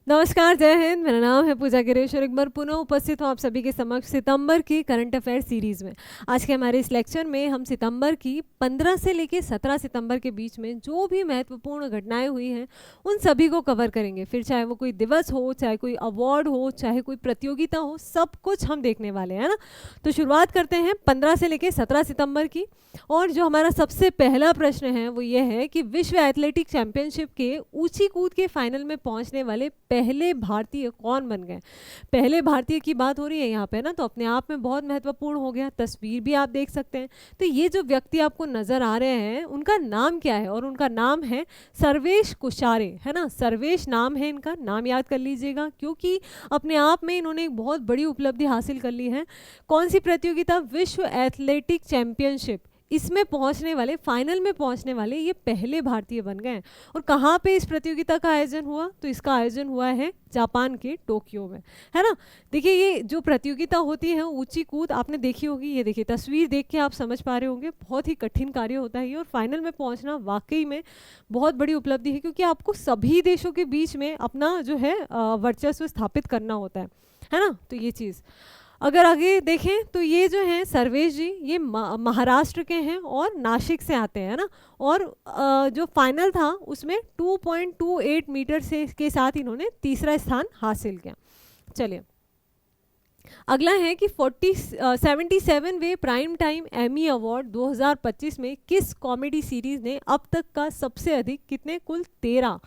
नमस्कार, जय हिंद। मेरा नाम है पूजा गिरीश और एक बार पुनः उपस्थित हूँ आप सभी के समक्ष सितंबर की करंट अफेयर सीरीज़ में। आज के हमारे इस लेक्चर में हम सितंबर की 15 से लेकर 17 सितंबर के बीच में जो भी महत्वपूर्ण घटनाएं हुई हैं उन सभी को कवर करेंगे। फिर चाहे वो कोई दिवस हो, चाहे कोई अवार्ड हो, चाहे कोई प्रतियोगिता हो, सब कुछ हम देखने वाले हैं ना। तो शुरुआत करते हैं 15 से लेकर 17 सितंबर की। और जो हमारा सबसे पहला प्रश्न है वो ये है कि विश्व एथलेटिक चैंपियनशिप के ऊंची कूद के फाइनल में पहुंचने वाले पहले भारतीय कौन बन गए। पहले भारतीय की बात हो रही है यहाँ पे ना, तो अपने आप में बहुत महत्वपूर्ण हो गया। तस्वीर भी आप देख सकते हैं। तो ये जो व्यक्ति आपको नजर आ रहे हैं उनका नाम क्या है, और उनका नाम है सर्वेश कुशारे, है ना। सर्वेश नाम है इनका, नाम याद कर लीजिएगा, क्योंकि अपने आप में इन्होंने एक बहुत बड़ी उपलब्धि हासिल कर ली है। कौन सी प्रतियोगिता? विश्व एथलेटिक चैंपियनशिप। इसमें पहुंचने वाले, फाइनल में पहुंचने वाले ये पहले भारतीय बन गए हैं। और कहाँ पे इस प्रतियोगिता का आयोजन हुआ? तो इसका आयोजन हुआ है जापान के टोक्यो में, है ना। देखिए, ये जो प्रतियोगिता होती है ऊंची कूद, आपने देखी होगी। ये देखिए, तस्वीर देख के आप समझ पा रहे होंगे, बहुत ही कठिन कार्य होता है ये। और फाइनल में पहुंचना वाकई में बहुत बड़ी उपलब्धि है, क्योंकि आपको सभी देशों के बीच में अपना जो है वर्चस्व स्थापित करना होता है ना। तो ये चीज़ अगर आगे देखें तो ये जो हैं सर्वेश जी, ये महाराष्ट्र के हैं और नासिक से आते हैं ना। और जो फाइनल था उसमें 2.28 मीटर से के साथ इन्होंने तीसरा स्थान हासिल किया। चलिए, अगला है कि 77वें प्राइम टाइम एमी अवार्ड 2025 में किस कॉमेडी सीरीज ने अब तक का सबसे अधिक, कितने, कुल 13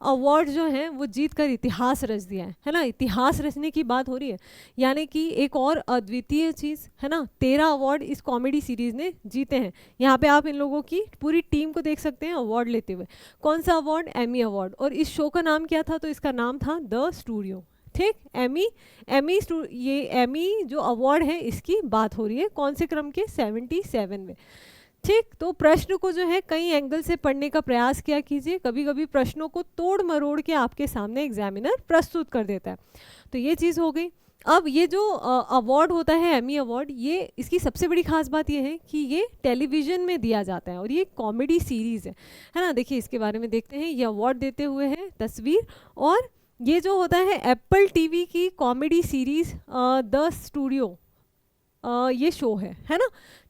अवार्ड जो हैं वो जीत कर इतिहास रच दिया है ना। इतिहास रचने की बात हो रही है, यानी कि एक और अद्वितीय चीज़ है ना। 13 अवार्ड इस कॉमेडी सीरीज़ ने जीते हैं। यहाँ पे आप इन लोगों की पूरी टीम को देख सकते हैं अवार्ड लेते हुए। कौन सा अवार्ड? Emmy award. और इस शो का नाम क्या था? तो इसका नाम था द स्टूडियो। ठीक, एमी। ये एमी जो अवार्ड है इसकी बात हो रही है। कौन से क्रम के? 77 में। ठीक, तो प्रश्न को जो है कई एंगल से पढ़ने का प्रयास किया कीजिए। कभी कभी प्रश्नों को तोड़ मरोड़ के आपके सामने एग्जामिनर प्रस्तुत कर देता है। तो ये चीज़ हो गई। अब ये जो अवार्ड होता है एमी अवार्ड, ये इसकी सबसे बड़ी खास बात ये है कि ये टेलीविज़न में दिया जाता है और ये कॉमेडी सीरीज़ है ना। देखिए, इसके बारे में देखते हैं। ये अवार्ड देते हुए है तस्वीर। और ये जो होता है एप्पल टीवी की कॉमेडी सीरीज़ द स्टूडियो, ये शो है ना।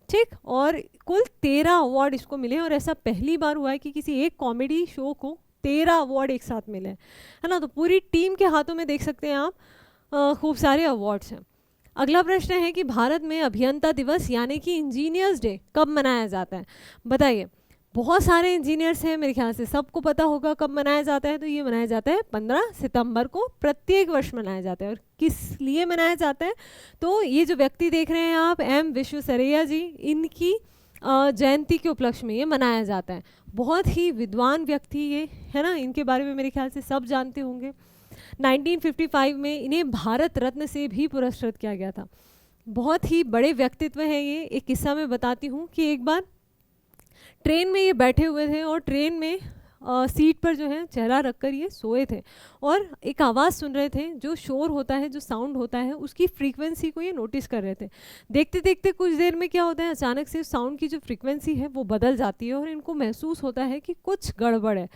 ठीक, और कुल 13 अवार्ड इसको मिले हैं। और ऐसा पहली बार हुआ है कि किसी एक कॉमेडी शो को 13 अवार्ड एक साथ मिले हैं, है ना। तो पूरी टीम के हाथों में देख सकते हैं आप खूब सारे अवार्ड्स हैं। अगला प्रश्न है कि भारत में अभियंता दिवस यानी कि इंजीनियर्स डे कब मनाया जाता है? बताइए। बहुत सारे इंजीनियर्स हैं, मेरे ख्याल से सबको पता होगा कब मनाया जाता है। तो ये मनाया जाता है 15 सितंबर को, प्रत्येक वर्ष मनाया जाता है। और किस लिए मनाया जाता है? तो ये जो व्यक्ति देख रहे हैं आप, एम विश्वेश्वरैया जी, इनकी जयंती के उपलक्ष्य में ये मनाया जाता है। बहुत ही विद्वान व्यक्ति ये, है ना। इनके बारे में मेरे ख्याल से सब जानते होंगे। 1955 में इन्हें भारत रत्न से भी पुरस्कृत किया गया था। बहुत ही बड़े व्यक्तित्व हैं ये। एक किस्सा मैं बताती हूँ कि एक बार ट्रेन में ये बैठे हुए थे और ट्रेन में सीट पर जो है चेहरा रखकर ये सोए थे और एक आवाज़ सुन रहे थे। जो शोर होता है, जो साउंड होता है, उसकी फ्रीक्वेंसी को ये नोटिस कर रहे थे। देखते देखते कुछ देर में क्या होता है, अचानक से साउंड की जो फ्रीक्वेंसी है वो बदल जाती है और इनको महसूस होता है कि कुछ गड़बड़ है।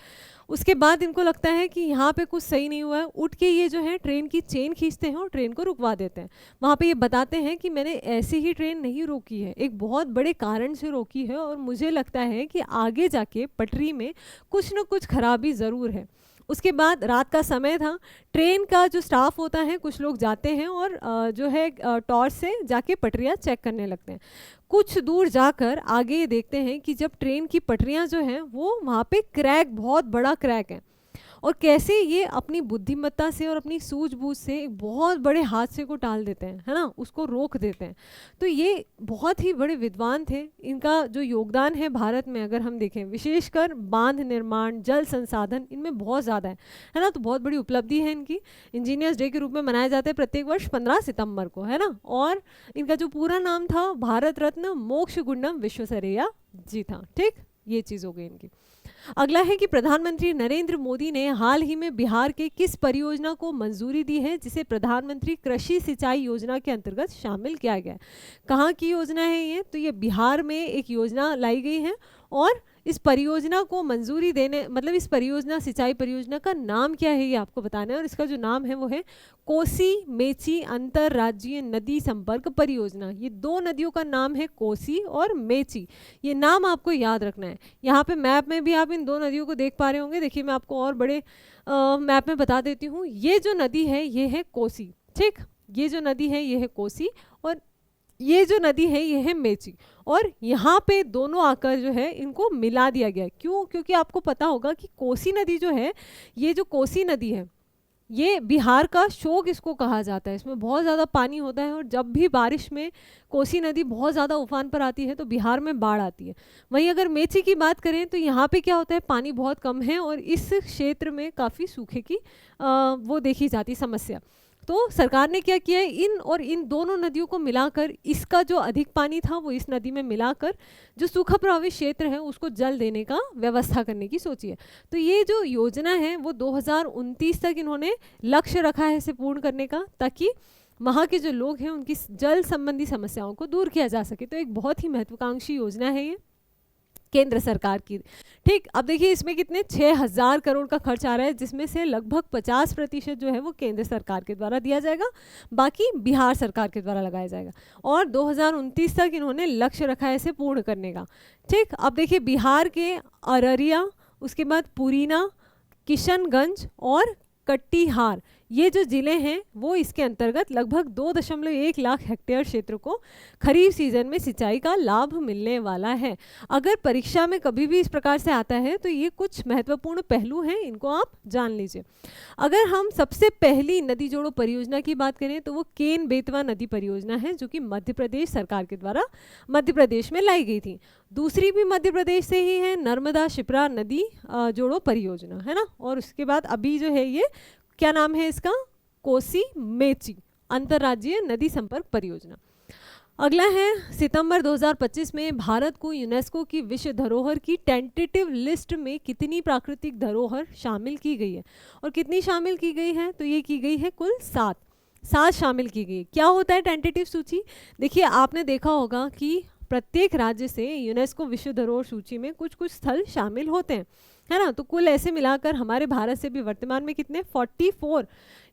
उसके बाद इनको लगता है कि यहाँ पे कुछ सही नहीं हुआ है। उठ के ये जो है ट्रेन की चेन खींचते हैं और ट्रेन को रुकवा देते हैं। वहाँ पे ये बताते हैं कि मैंने ऐसे ही ट्रेन नहीं रोकी है, एक बहुत बड़े कारण से रोकी है और मुझे लगता है कि आगे जाके पटरी में कुछ न कुछ खराबी ज़रूर है। उसके बाद रात का समय था। ट्रेन का जो स्टाफ होता है, कुछ लोग जाते हैं और जो है टॉर्च से जाके पटरियाँ चेक करने लगते हैं। कुछ दूर जाकर आगे ये देखते हैं कि जब ट्रेन की पटरियाँ जो हैं वो वहाँ पे क्रैक, बहुत बड़ा क्रैक है। और कैसे ये अपनी बुद्धिमत्ता से और अपनी सूझबूझ से एक बहुत बड़े हादसे को टाल देते हैं, है ना, उसको रोक देते हैं। तो ये बहुत ही बड़े विद्वान थे। इनका जो योगदान है भारत में अगर हम देखें, विशेषकर बांध निर्माण, जल संसाधन, इनमें बहुत ज़्यादा है ना। तो बहुत बड़ी उपलब्धि है इनकी। इंजीनियर्स डे के रूप में मनाया जाता है प्रत्येक वर्ष 15 सितंबर को, है ना। और इनका जो पूरा नाम था भारत रत्न मोक्ष गुंडम विश्वेश्वरैया जी था। ठीक, ये चीज़ हो गई इनकी। अगला है कि प्रधानमंत्री नरेंद्र मोदी ने हाल ही में बिहार के किस परियोजना को मंजूरी दी है जिसे प्रधानमंत्री कृषि सिंचाई योजना के अंतर्गत शामिल किया गया है? कहाँ की योजना है ये? तो ये बिहार में एक योजना लाई गई है और इस परियोजना को मंजूरी देने, मतलब इस परियोजना, सिंचाई परियोजना का नाम क्या है ये आपको बताना है, और इसका जो नाम है वो है कोसी मेची अंतरराज्यीय नदी संपर्क परियोजना। ये दो नदियों का नाम है कोसी और मेची, ये नाम आपको याद रखना है। यहाँ पे मैप में भी आप इन दो नदियों को देख पा रहे होंगे। देखिए मैं आपको और बड़े मैप में बता देती हूँ। ये जो नदी है ये है कोसी, ठीक, ये जो नदी है ये है कोसी, और ये जो नदी है ये है मेची, और यहाँ पे दोनों आकर जो है इनको मिला दिया गया। क्यों? क्योंकि आपको पता होगा कि कोसी नदी जो है, ये जो कोसी नदी है ये बिहार का शोक इसको कहा जाता है। इसमें बहुत ज़्यादा पानी होता है, और जब भी बारिश में कोसी नदी बहुत ज़्यादा उफान पर आती है तो बिहार में बाढ़ आती है। वहीं अगर मेची की बात करें तो यहाँ पे क्या होता है, पानी बहुत कम है और इस क्षेत्र में काफ़ी सूखे की वो देखी जाती समस्या। तो सरकार ने क्या किया है, इन दोनों नदियों को मिलाकर, इसका जो अधिक पानी था वो इस नदी में मिलाकर जो सूखा प्रभावित क्षेत्र है उसको जल देने का व्यवस्था करने की सोची है। तो ये जो योजना है वो 2029 तक इन्होंने लक्ष्य रखा है इसे पूर्ण करने का, ताकि वहाँ के जो लोग हैं उनकी जल संबंधी समस्याओं को दूर किया जा सके। तो एक बहुत ही महत्वाकांक्षी योजना है ये केंद्र सरकार की, ठीक। अब देखिए इसमें कितने 6,000 करोड़ का खर्च आ रहा है, जिसमें से लगभग 50% जो है वो केंद्र सरकार के द्वारा दिया जाएगा, बाकी बिहार सरकार के द्वारा लगाया जाएगा, और 2029 तक इन्होंने लक्ष्य रखा है इसे पूर्ण करने का, ठीक। अब देखिए बिहार के अररिया, उसके बाद पुरीना, किशनगंज और कटिहार, ये जो ज़िले हैं वो इसके अंतर्गत लगभग 2.1 लाख हेक्टेयर क्षेत्र को खरीफ सीजन में सिंचाई का लाभ मिलने वाला है। अगर परीक्षा में कभी भी इस प्रकार से आता है तो ये कुछ महत्वपूर्ण पहलू हैं, इनको आप जान लीजिए। अगर हम सबसे पहली नदी जोड़ो परियोजना की बात करें तो वो केन बेतवा नदी परियोजना है, जो कि मध्य प्रदेश सरकार के द्वारा मध्य प्रदेश में लाई गई थी। दूसरी भी मध्य प्रदेश से ही है, नर्मदा शिप्रा नदी जोड़ो परियोजना, है ना। और उसके बाद अभी जो है ये क्या नाम है इसका, कोसी मेची अंतर्राज्यीय नदी संपर्क परियोजना। अगला है सितंबर 2025 में भारत को यूनेस्को की विश्व धरोहर की टेंटेटिव लिस्ट में कितनी प्राकृतिक धरोहर शामिल की गई है, और कितनी शामिल की गई है, तो ये की गई है कुल 7 शामिल की गई। क्या होता है टेंटेटिव सूची? देखिए आपने देखा होगा कि प्रत्येक राज्य से यूनेस्को विश्व धरोहर सूची में कुछ कुछ स्थल शामिल होते हैं, है ना। तो कुल ऐसे मिलाकर हमारे भारत से भी वर्तमान में कितने 44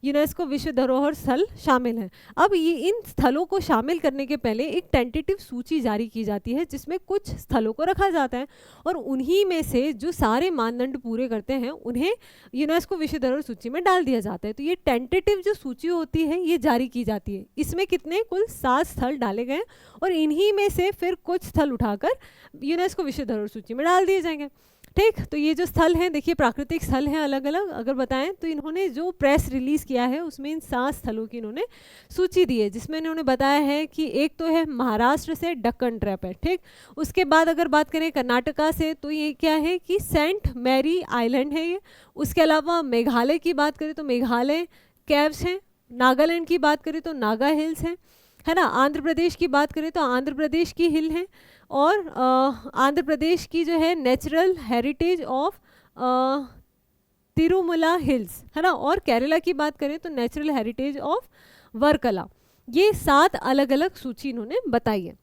यूनेस्को विश्व धरोहर स्थल शामिल हैं। अब ये इन स्थलों को शामिल करने के पहले एक टेंटेटिव सूची जारी की जाती है, जिसमें कुछ स्थलों को रखा जाता है, और उन्हीं में से जो सारे मानदंड पूरे करते हैं उन्हें यूनेस्को विश्व धरोहर सूची में डाल दिया जाता है। तो ये टेंटेटिव जो सूची होती है ये जारी की जाती है। इसमें कितने कुल 7 स्थल डाले गए, और इन्हीं में से फिर कुछ स्थल उठाकर यूनेस्को विश्व धरोहर सूची में डाल दिए जाएंगे, ठीक। तो ये जो स्थल हैं, देखिए प्राकृतिक स्थल हैं अलग अलग। अगर बताएं तो इन्होंने जो प्रेस रिलीज किया है उसमें इन 7 स्थलों की इन्होंने सूची दी है, जिसमें इन्होंने बताया है कि एक तो है महाराष्ट्र से डक्कन ट्रैप है, ठीक। उसके बाद अगर बात करें कर्नाटका से तो ये क्या है कि सेंट मैरी आइलैंड है ये। उसके अलावा मेघालय की बात करें तो मेघालय कैव्स हैं। नागालैंड की बात करें तो नागा हिल्स हैं, है ना। आंध्र प्रदेश की बात करें तो आंध्र प्रदेश की हिल है, और आंध्र प्रदेश की जो है natural heritage of Tirumala hills, है ना। और केरला की बात करें तो नेचुरल हेरिटेज ऑफ वर्कला। ये 7 अलग अलग सूची इन्होंने बताई है,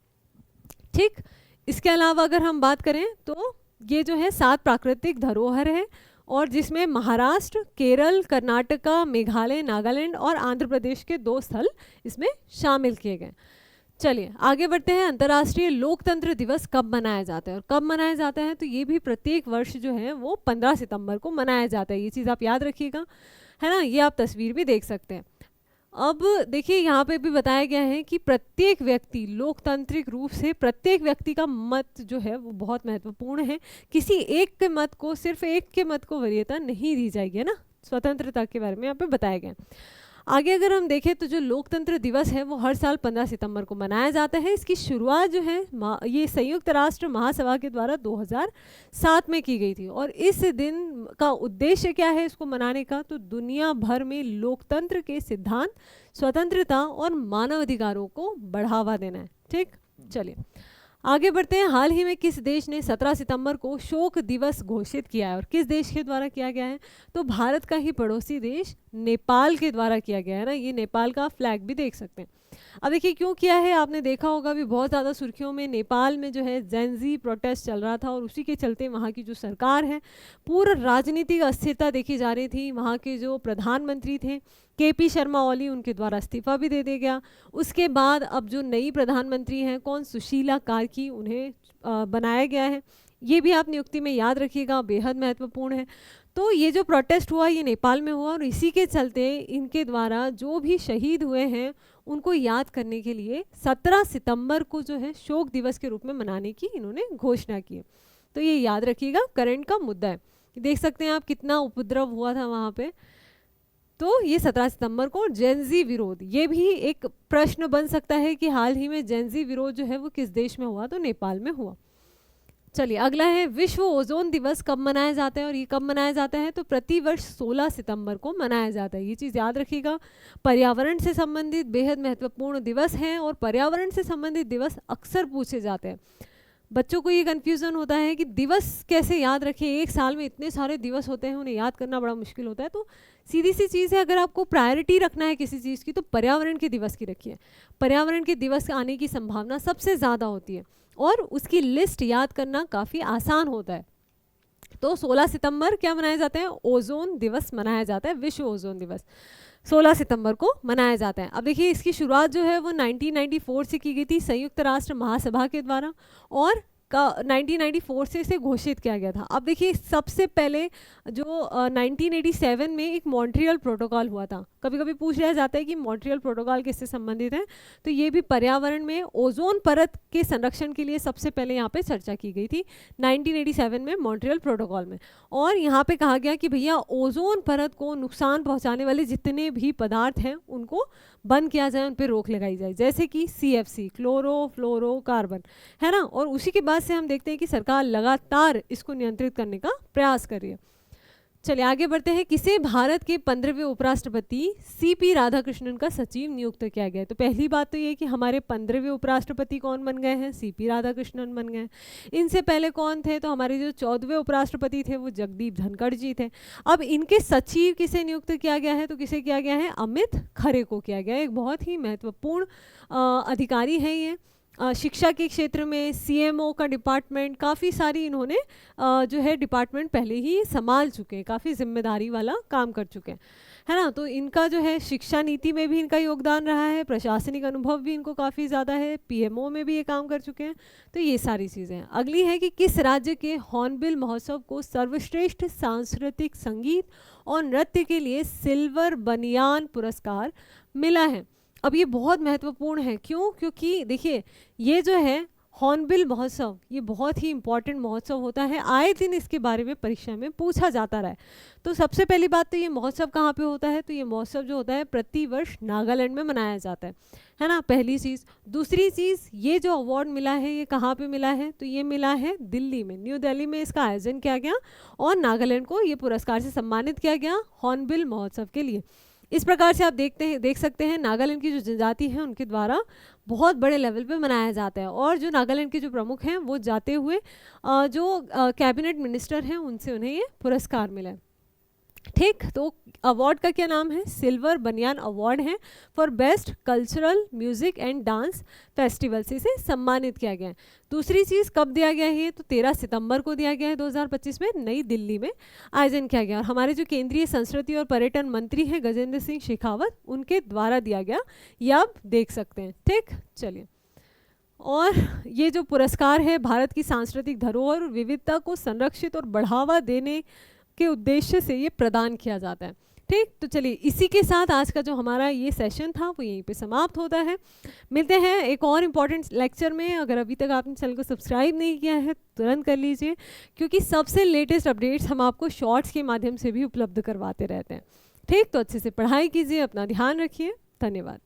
ठीक। इसके अलावा अगर हम बात करें तो ये जो है 7 प्राकृतिक धरोहर है, और जिसमें महाराष्ट्र, केरल, कर्नाटका, मेघालय, नागालैंड और आंध्र प्रदेश के 2 स्थल इसमें शामिल किए गए। चलिए आगे बढ़ते हैं। अंतर्राष्ट्रीय लोकतंत्र दिवस कब मनाया जाता है, और कब मनाया जाता है, तो ये भी प्रत्येक वर्ष जो है वो 15 सितंबर को मनाया जाता है। ये चीज़ आप याद रखिएगा, है ना। ये आप तस्वीर भी देख सकते हैं। अब देखिए यहाँ पे भी बताया गया है कि प्रत्येक व्यक्ति, लोकतांत्रिक रूप से प्रत्येक व्यक्ति का मत जो है वो बहुत महत्वपूर्ण है। किसी एक के मत को, सिर्फ एक के मत को वरीयता नहीं दी जाएगी, है ना। स्वतंत्रता के बारे में यहाँ पे बताया गया। आगे अगर हम देखें तो जो लोकतंत्र दिवस है वो हर साल 15 सितंबर को मनाया जाता है। इसकी शुरुआत जो है ये संयुक्त राष्ट्र महासभा के द्वारा 2007 में की गई थी, और इस दिन का उद्देश्य क्या है इसको मनाने का, तो दुनिया भर में लोकतंत्र के सिद्धांत, स्वतंत्रता और मानवाधिकारों को बढ़ावा देना है, ठीक। चलिए आगे बढ़ते हैं। हाल ही में किस देश ने 17 सितंबर को शोक दिवस घोषित किया है, और किस देश के द्वारा किया गया है, तो भारत का ही पड़ोसी देश नेपाल के द्वारा किया गया है ना। ये नेपाल का फ्लैग भी देख सकते हैं। अब देखिए क्यों किया है, आपने देखा होगा भी बहुत ज़्यादा सुर्खियों में नेपाल में जो है जेनजी प्रोटेस्ट चल रहा था और उसी के चलते वहाँ की जो सरकार है पूरा राजनीतिक अस्थिरता देखी जा रही थी। वहाँ के जो प्रधानमंत्री थे केपी शर्मा ओली, उनके द्वारा इस्तीफा भी दे दिया गया। उसके बाद अब जो नई प्रधानमंत्री हैं कौन, सुशीला कार्की, उन्हें बनाया गया है। ये भी आप नियुक्ति में याद रखिएगा, बेहद महत्वपूर्ण है। तो ये जो प्रोटेस्ट हुआ ये नेपाल में हुआ और इसी के चलते इनके द्वारा जो भी शहीद हुए हैं उनको याद करने के लिए 17 सितंबर को जो है शोक दिवस के रूप में मनाने की इन्होंने घोषणा की है। तो ये याद रखिएगा, करंट का मुद्दा है। देख सकते हैं आप कितना उपद्रव हुआ था वहाँ पे। तो ये 17 सितंबर को जेनजी विरोध, ये भी एक प्रश्न बन सकता है कि हाल ही में जेनजी विरोध जो है वो किस देश में हुआ, तो नेपाल में हुआ। चलिए अगला है विश्व ओजोन दिवस कब मनाया जाता है, और ये कब मनाया जाता है तो प्रतिवर्ष 16 सितंबर को मनाया जाता है। ये चीज़ याद रखिएगा, पर्यावरण से संबंधित बेहद महत्वपूर्ण दिवस है और पर्यावरण से संबंधित दिवस अक्सर पूछे जाते हैं। बच्चों को ये कन्फ्यूज़न होता है कि दिवस कैसे याद रखें, एक साल में इतने सारे दिवस होते हैं, उन्हें याद करना बड़ा मुश्किल होता है। तो सीधी सी चीज़ है, अगर आपको प्रायोरिटी रखना है किसी चीज़ की तो पर्यावरण के दिवस की रखिए। पर्यावरण के दिवस आने की संभावना सबसे ज़्यादा होती है और उसकी लिस्ट याद करना काफ़ी आसान होता है। तो 16 सितंबर क्या मनाया जाता है, ओजोन दिवस मनाया जाता है, विश्व ओजोन दिवस 16 सितंबर को मनाया जाता है। अब देखिए इसकी शुरुआत जो है वो 1994 से की गई थी संयुक्त राष्ट्र महासभा के द्वारा और 1994 से इसे घोषित किया गया था। अब देखिए सबसे पहले जो 1987 में एक मॉन्ट्रियल प्रोटोकॉल हुआ था। कभी कभी पूछ लिया जाता है कि मॉन्ट्रियल प्रोटोकॉल किससे संबंधित है, तो ये भी पर्यावरण में ओजोन परत के संरक्षण के लिए सबसे पहले यहाँ पे चर्चा की गई थी 1987 में मॉन्ट्रियल प्रोटोकॉल में। और यहाँ पे कहा गया कि भैया ओजोन परत को नुकसान पहुँचाने वाले जितने भी पदार्थ हैं उनको बंद किया जाए, उन पर रोक लगाई जाए, जैसे कि CFC क्लोरोफ्लोरोकार्बन, है ना। और उसी के बाद से हम देखते हैं कि सरकार लगातार इसको नियंत्रित करने का प्रयास कर रही है। चलिए आगे बढ़ते हैं। किसे भारत के 15वें उपराष्ट्रपति CP राधाकृष्णन का सचिव नियुक्त किया गया है। तो पहली बात तो ये कि हमारे 15वें उपराष्ट्रपति कौन बन गए हैं, CP राधाकृष्णन बन गए। इनसे पहले कौन थे, तो हमारे जो 14वें उपराष्ट्रपति थे वो जगदीप धनखड़ जी थे। अब इनके सचिव किसे नियुक्त किया गया है, तो किसे किया गया है, अमित खरे को किया गया है। एक बहुत ही महत्वपूर्ण अधिकारी है ये। शिक्षा के क्षेत्र में CMO का डिपार्टमेंट, काफ़ी सारी इन्होंने जो है डिपार्टमेंट पहले ही संभाल चुके हैं, काफ़ी जिम्मेदारी वाला काम कर चुके हैं, है ना। तो इनका जो है शिक्षा नीति में भी इनका योगदान रहा है, प्रशासनिक अनुभव भी इनको काफ़ी ज़्यादा है, PMO में भी ये काम कर चुके हैं। तो ये सारी चीज़ें हैं। अगली है कि किस राज्य के हॉर्नबिल महोत्सव को सर्वश्रेष्ठ सांस्कृतिक संगीत और नृत्य के लिए सिल्वर बनियान पुरस्कार मिला है। अब ये बहुत महत्वपूर्ण है, क्यों, क्योंकि देखिए ये जो है हॉर्नबिल महोत्सव ये बहुत ही इम्पॉर्टेंट महोत्सव होता है, आए दिन इसके बारे में परीक्षा में पूछा जाता रहा है। तो सबसे पहली बात तो ये महोत्सव कहाँ पे होता है, तो ये महोत्सव जो होता है प्रतिवर्ष नागालैंड में मनाया जाता है ना, पहली चीज़। दूसरी चीज़, ये जो अवार्ड मिला है ये कहाँ पे मिला है, तो ये मिला है दिल्ली में, न्यू दिल्ली में इसका आयोजन किया गया और नागालैंड को ये पुरस्कार से सम्मानित किया गया हॉर्नबिल महोत्सव के लिए। इस प्रकार से आप देख सकते हैं नागालैंड की जो जनजाति है उनके द्वारा बहुत बड़े लेवल पे मनाया जाता है। और जो नागालैंड के जो प्रमुख हैं वो जाते हुए जो कैबिनेट मिनिस्टर हैं उनसे उन्हें ये पुरस्कार मिला है। ठीक, तो अवार्ड का क्या नाम है, सिल्वर बनियान अवार्ड है for best cultural music and dance festival से इसे सम्मानित किया गया है। दूसरी चीज़ कब दिया गया है, तो 13 सितंबर को दिया गया है 2025 में, नई दिल्ली में आयोजन किया गया। और हमारे जो केंद्रीय संस्कृति और पर्यटन मंत्री हैं गजेंद्र सिंह शेखावत, उनके द्वारा दिया गया, ये आप देख सकते हैं। ठीक, चलिए। और ये जो पुरस्कार है भारत की सांस्कृतिक धरोहर और विविधता को संरक्षित और बढ़ावा देने के उद्देश्य से ये प्रदान किया जाता है। ठीक, तो चलिए इसी के साथ आज का जो हमारा ये सेशन था वो यहीं पे समाप्त होता है। मिलते हैं एक और इम्पॉर्टेंट लेक्चर में। अगर अभी तक आपने चैनल को सब्सक्राइब नहीं किया है तुरंत कर लीजिए, क्योंकि सबसे लेटेस्ट अपडेट्स हम आपको शॉर्ट्स के माध्यम से भी उपलब्ध करवाते रहते हैं। ठीक, तो अच्छे से पढ़ाई कीजिए, अपना ध्यान रखिए, धन्यवाद।